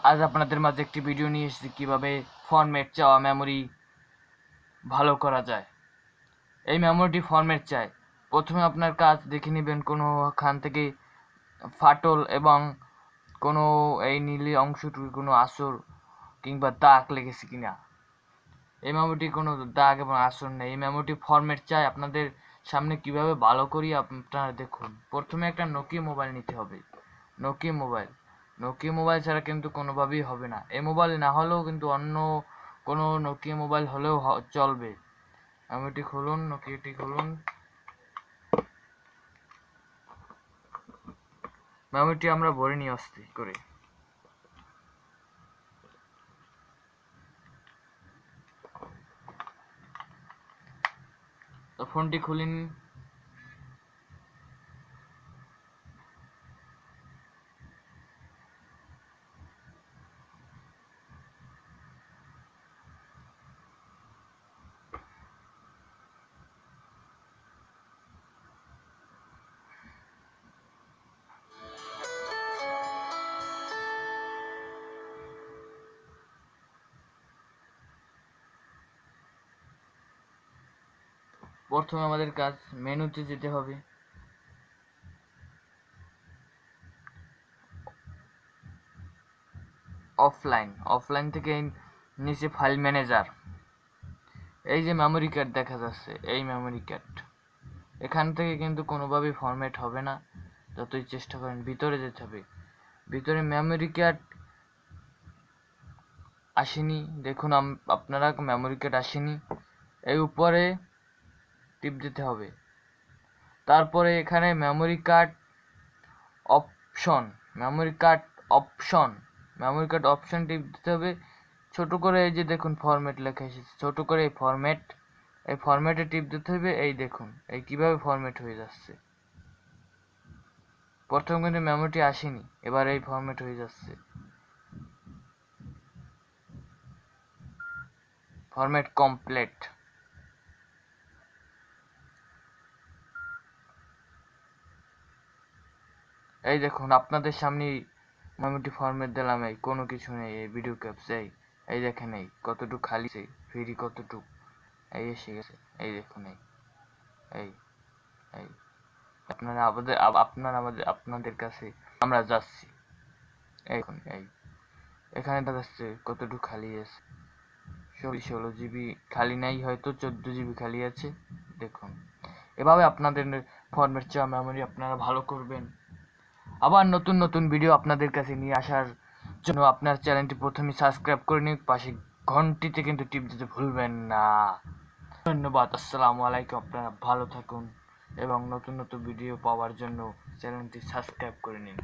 আজ আপনাদের মাঝে একটি ভিডিও নিয়ে এসেছি কিভাবে ফরম্যাট চাওয়া মেমোরি ভালো করা যায়। এই মেমোরিটি ফরম্যাট চাই, প্রথমে আপনার কাজ দেখে নেবেন কোনোখান থেকে ফাটল এবং কোনো এই নীলি অংশটুকু কোনো আসর কিংবা দাগ লেগেছে কিনা। এই মেমোরিটি কোনো দাগ এবং আসর নেই। এই মেমোরিটি ফরম্যাট চাই আপনাদের সামনে কিভাবে ভালো করি আপনারা দেখুন। প্রথমে একটা নোকিয়া মোবাইল নিতে হবে। নোকিয়া মোবাইল ছাড়া কিন্তু কোনোভাবেই হবে না। এই মোবাইল না হলেও কিন্তু অন্য কোনো নোকিয়া মোবাইল হলেও চলবে। মেমোরিটি খুলুন, নোকিয়াটি খুলুন। মেমোরিটি আমরা ভরে নিই আস্তে করে। তো ফোনটি খুলে নিন। প্রথমে আমাদের কাজ মেনুতে যেতে হবে। অফলাইন থেকে নিচে ফাইল ম্যানেজার, এই যে মেমোরি কার্ড দেখা যাচ্ছে, এই মেমোরি কার্ড এখান থেকে কিন্তু কোনোভাবেই ফরম্যাট হবে না, যতই চেষ্টা করেন। ভিতরে যেতে হবে। ভিতরে মেমোরি কার্ড আসেনি, দেখুন আপনারা মেমোরি কার্ড আসেনি, এই উপরে টিপ দিতে হবে। তারপরে এখানে মেমোরি কার্ড অপশন টিপ দিতে হবে। ছোট করে এই যে দেখুন ফরম্যাট লেখা এসেছে, ছোট করে এই ফরম্যাটে টিপ দিতে হবে। এই দেখুন এই কিভাবে ফরম্যাট হয়ে যাচ্ছে। প্রথম কিন্তু মেমোরিটি আসেনি, এবার এই ফরম্যাট হয়ে যাচ্ছে। Format complete. এই দেখুন আপনাদের সামনে মেমোরিটি ফরম্যাট দিলাম, এই কোনো কিছু নেই, এই ভিডিও ক্যাপস, এই দেখেন এই কতটুকু খালি, ফ্রি কতটুকু এই এসে গেছে, এই দেখুন এই এই আপনাদের কাছে আমরা যাচ্ছি। এখন এখানে দেখাচ্ছে কতটুকু খালি আছে, 16 জিবি খালি নাই, হয়তো 14 জিবি খালি আছে। দেখুন এভাবে আপনাদের ফরম্যাট চাওয়া মেমোরি আপনারা ভালো করবেন। আবার নতুন ভিডিও আপনাদের কাছে নিয়ে আসার জন্য আপনার চ্যানেলটি প্রথমে সাবস্ক্রাইব করে নিন, পাশে ঘন্টিতে কিন্তু টিপ দিতে ভুলবেন না। ধন্যবাদ। আসসালামু আলাইকুম। আপনারা ভালো থাকুন এবং নতুন ভিডিও পাওয়ার জন্য চ্যানেলটি সাবস্ক্রাইব করে নিন।